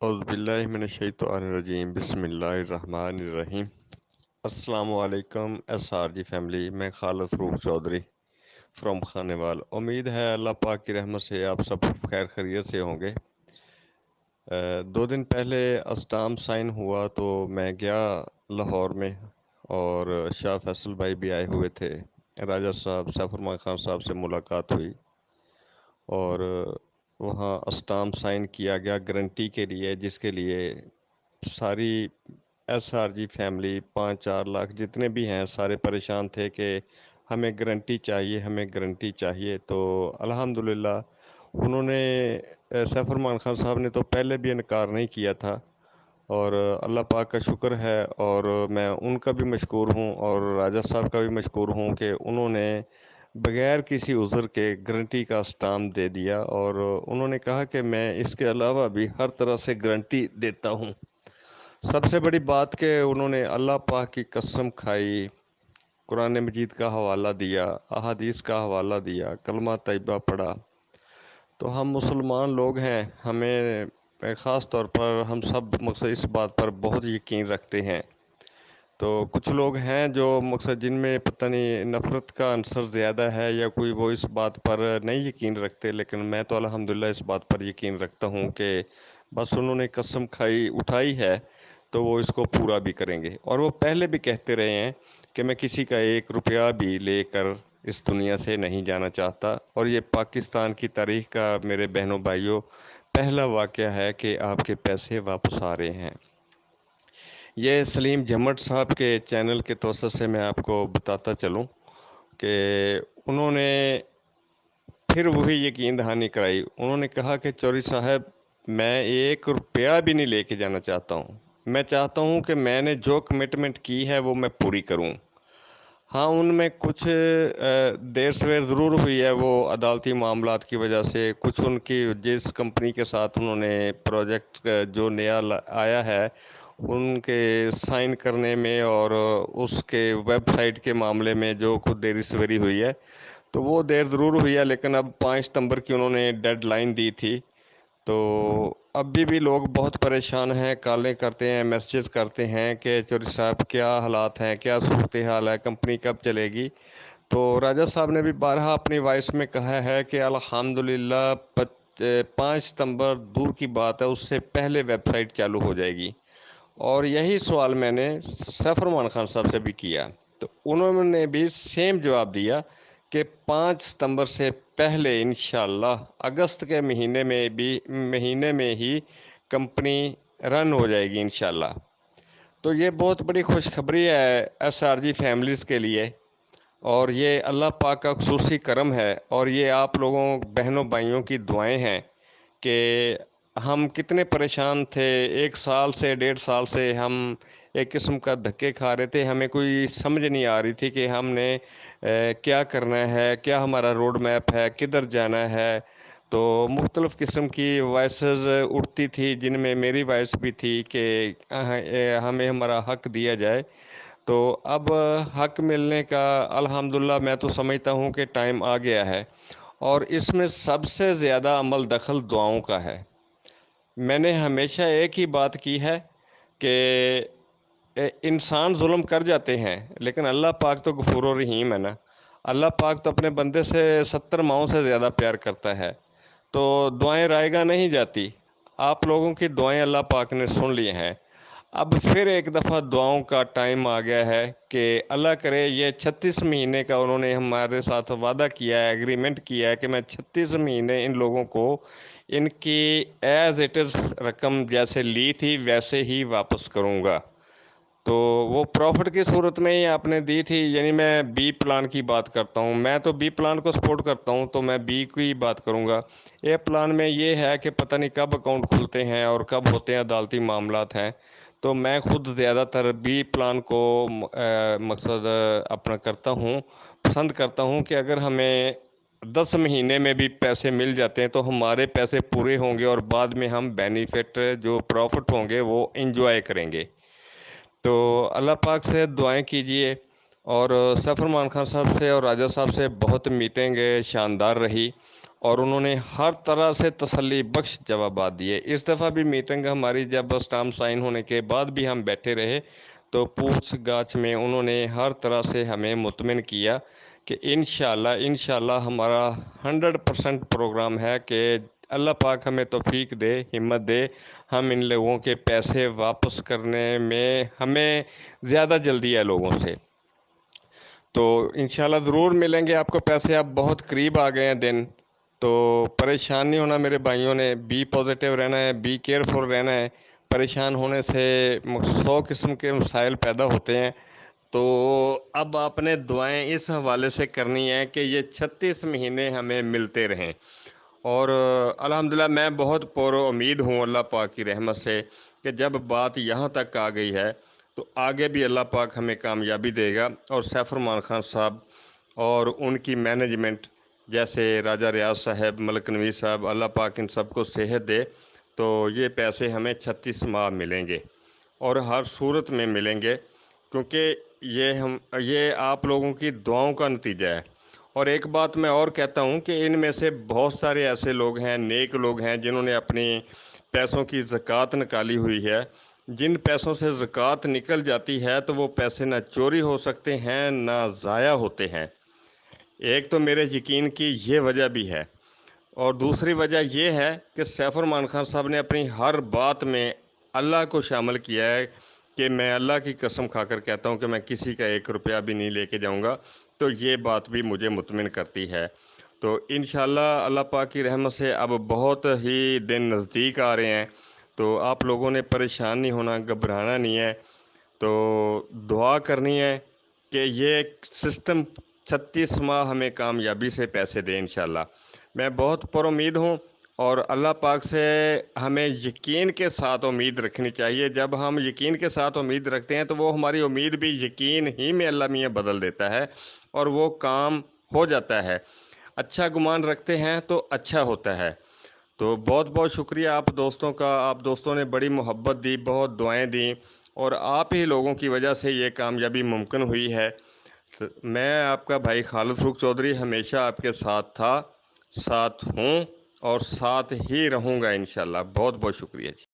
औज़ुबिल्लाहिमिनश्शैतानिर्रजीम बिस्मिल्लाहिर्रहमानिर्रहीम। अस्सलाम वालेकुम SRG फैमिली। मैं खालिद फ़रूख चौधरी फ्रॉम खानेवाल। उम्मीद है अल्लाह पाक की रहमत से आप सब खैर खैरियत से होंगे। 2 दिन पहले अस्टाम साइन हुआ तो मैं गया लाहौर में, और शाह फैसल भाई भी आए हुए थे। राजा साहब सैफुर खान साहब से मुलाकात हुई और वहाँ अस्टाम साइन किया गया गारंटी के लिए, जिसके लिए सारी SRG फैमिली 5-4 लाख जितने भी हैं सारे परेशान थे कि हमें गारंटी चाहिए, हमें गारंटी चाहिए। तो अल्हम्दुलिल्लाह उन्होंने सैफुर खान साहब ने तो पहले भी इनकार नहीं किया था, और अल्लाह पाक का शुक्र है, और मैं उनका भी मशकूर हूँ और राजा साहब का भी मशकूर हूँ कि उन्होंने बगैर किसी उज़र के गारंटी का स्टाम्प दे दिया। और उन्होंने कहा कि मैं इसके अलावा भी हर तरह से गारंटी देता हूँ। सबसे बड़ी बात कि उन्होंने अल्लाह पाक की कसम खाई, कुरान मजीद का हवाला दिया, अहादीस का हवाला दिया, कलमा तैयबा पढ़ा। तो हम मुसलमान लोग हैं, हमें ख़ास तौर पर हम सब मकसद इस बात पर बहुत यकीन रखते हैं। तो कुछ लोग हैं जो मकसद जिनमें पता नहीं नफ़रत का अंसर ज़्यादा है या कोई, वो इस बात पर नहीं यकीन रखते, लेकिन मैं तो अल्हम्दुलिल्लाह इस बात पर यकीन रखता हूँ कि बस उन्होंने कसम खाई उठाई है तो वो इसको पूरा भी करेंगे। और वो पहले भी कहते रहे हैं कि मैं किसी का 1 रुपया भी लेकर इस दुनिया से नहीं जाना चाहता। और ये पाकिस्तान की तारीख़ का मेरे बहनों भाइयों पहला वाक़या है कि आपके पैसे वापस आ रहे हैं। ये सलीम जम्मट साहब के चैनल के तवसत से मैं आपको बताता चलूँ कि उन्होंने फिर वही यकीन दहानी कराई। उन्होंने कहा कि चौधरी साहब, मैं 1 रुपया भी नहीं लेके जाना चाहता हूँ। मैं चाहता हूँ कि मैंने जो कमिटमेंट की है वो मैं पूरी करूँ। हाँ, उनमें कुछ देर सवेर ज़रूर हुई है, वो अदालती मामलात की वजह से। कुछ उनकी जिस कंपनी के साथ उन्होंने प्रोजेक्ट जो नया आया है उनके साइन करने में और उसके वेबसाइट के मामले में जो कुछ देरी सवेरी हुई है, तो वो देर ज़रूर हुई है। लेकिन अब 5 सितंबर की उन्होंने डेडलाइन दी थी, तो अभी भी लोग बहुत परेशान हैं, कॉलें करते हैं, मैसेज करते हैं कि चौधरी साहब क्या हालात हैं, क्या सूरत हाल है, कंपनी कब चलेगी। तो राजा साहब ने भी बारहा अपनी वॉइस में कहा है कि अल्हम्दुलिल्लाह 5 सितंबर दूर की बात है, उससे पहले वेबसाइट चालू हो जाएगी। और यही सवाल मैंने सैफुर खान साहब से भी किया, तो उन्होंने भी सेम जवाब दिया कि 5 सितंबर से पहले इंशाअल्लाह अगस्त के महीने में ही कंपनी रन हो जाएगी इंशाअल्लाह। तो ये बहुत बड़ी खुशखबरी है SRG फैमिलीज़ के लिए, और ये अल्लाह पाक का खुसूसी करम है, और ये आप लोगों बहनों भाइयों की दुआएं हैं कि हम कितने परेशान थे। 1 साल से 1.5 साल से हम एक किस्म का धक्के खा रहे थे, हमें कोई समझ नहीं आ रही थी कि हमने क्या करना है, क्या हमारा रोड मैप है, किधर जाना है। तो मुख्तलिफ़ किस्म की वॉइसेस उठती थी, जिनमें मेरी वॉइस भी थी कि हमें हमारा हक दिया जाए। तो अब हक मिलने का अल्हम्दुलिल्लाह मैं तो समझता हूँ कि टाइम आ गया है, और इसमें सबसे ज़्यादा अमल दखल दुआओं का है। मैंने हमेशा एक ही बात की है कि इंसान जुल्म कर जाते हैं, लेकिन अल्लाह पाक तो गफूर और रहीम है ना। अल्लाह पाक तो अपने बंदे से 70 माओं से ज़्यादा प्यार करता है। तो दुआएं रायगा नहीं जाती। आप लोगों की दुआएं अल्लाह पाक ने सुन ली हैं। अब फिर एक दफ़ा दुआओं का टाइम आ गया है कि अल्लाह करे, ये 36 महीने का उन्होंने हमारे साथ वादा किया है, एग्रीमेंट किया है कि मैं 36 महीने इन लोगों को इनकी एज इट इज़ रकम जैसे ली थी वैसे ही वापस करूँगा। तो वो प्रॉफिट की सूरत में ही आपने दी थी। यानी मैं बी प्लान की बात करता हूँ, मैं तो बी प्लान को सपोर्ट करता हूँ, तो मैं बी की बात करूँगा। ए प्लान में ये है कि पता नहीं कब अकाउंट खुलते हैं और कब होते हैं अदालती मामलात हैं। तो मैं खुद ज़्यादातर बी प्लान को मकसद अपना करता हूँ, पसंद करता हूँ कि अगर हमें 10 महीने में भी पैसे मिल जाते हैं तो हमारे पैसे पूरे होंगे, और बाद में हम बेनिफिट जो प्रॉफिट होंगे वो इंजॉय करेंगे। तो अल्लाह पाक से दुआएं कीजिए। और सैफुर खान साहब से और राजा साहब से बहुत मीटिंग शानदार रही, اور انہوں نے ہر طرح سے تسلی بخش جوابات دیے۔ اس دفعہ بھی میٹنگ ہماری جب اسٹامپ سائن ہونے کے بعد بھی ہم بیٹھے رہے تو پوچھ گاچھ میں انہوں نے ہر طرح سے ہمیں مطمئن کیا کہ انشاءاللہ ہمارا 100% پروگرام ہے کہ اللہ پاک ہمیں توفیق دے، ہمت دے، ہم ان لوگوں کے پیسے واپس کرنے میں ہمیں زیادہ جلدی ہے لوگوں سے۔ تو انشاءاللہ ضرور ملیں گے آپ کو پیسے، اب بہت قریب آ گئے ہیں دن، تو پریشان نہیں ہونا میرے بھائیوں نے، بی پازیٹیو رہنا ہے، بی کیئرفل رہنا ہے۔ پریشان ہونے سے 100 قسم کے مسائل پیدا ہوتے ہیں۔ تو اب آپ نے دعائیں اس حوالے سے کرنی ہیں کہ یہ 36 مہینے ہمیں ملتے رہیں، اور الحمدللہ میں بہت پر امید ہوں اللہ پاک کی رحمت سے کہ جب بات یہاں تک آ گئی ہے تو آگے بھی اللہ پاک ہمیں کامیابی دے گا، اور سیف الرحمان خان صاحب اور ان کی مینجمنٹ جیسے راجہ ریاض صاحب، ملک نویز صاحب، اللہ پاک ان سب کو صحت دے، تو یہ پیسے ہمیں 36 ماہ ملیں گے اور ہر صورت میں ملیں گے، کیونکہ یہ آپ لوگوں کی دعاؤں کا نتیجہ ہے۔ اور ایک بات میں اور کہتا ہوں کہ ان میں سے بہت سارے ایسے لوگ ہیں، نیک لوگ ہیں، جنہوں نے اپنی پیسوں کی زکوٰۃ نکالی ہوئی ہے۔ جن پیسوں سے زکوٰۃ نکل جاتی ہے تو وہ پیسے نہ چوری ہو سکتے ہیں نہ ضائع ہوتے ہیں۔ ایک تو میرے یقین کی یہ وجہ بھی ہے، اور دوسری وجہ یہ ہے کہ سیف الرحمان خان صاحب نے اپنی ہر بات میں اللہ کو شامل کیا ہے کہ میں اللہ کی قسم کھا کر کہتا ہوں کہ میں کسی کا 1 روپیہ بھی نہیں لے کے جاؤں گا، تو یہ بات بھی مجھے مطمئن کرتی ہے۔ تو انشاءاللہ اللہ پاک کی رحمت سے اب بہت ہی دن نزدیک آ رہے ہیں، تو آپ لوگوں نے پریشان نہیں ہونا، گھبرانا نہیں ہے، تو دعا کرنی ہے کہ یہ سسٹم 36 ماہ ہمیں کامیابی سے پیسے دے انشاءاللہ۔ میں بہت پر امید ہوں، اور اللہ پاک سے ہمیں یقین کے ساتھ امید رکھنی چاہیے۔ جب ہم یقین کے ساتھ امید رکھتے ہیں تو وہ ہماری امید بھی یقین ہی میں اللہ میاں بدل دیتا ہے، اور وہ کام ہو جاتا ہے۔ اچھا گمان رکھتے ہیں تو اچھا ہوتا ہے۔ تو بہت بہت شکریہ آپ دوستوں کا، آپ دوستوں نے بڑی محبت دی، بہت دعائیں دیں، اور آپ ہی لوگوں کی وجہ سے یہ کامیابی ممکن ہوئی ہے۔ میں آپ کا بھائی خالد فروخ چودھری ہمیشہ آپ کے ساتھ تھا، ساتھ ہوں، اور ساتھ ہی رہوں گا انشاءاللہ۔ بہت بہت شکریہ جی۔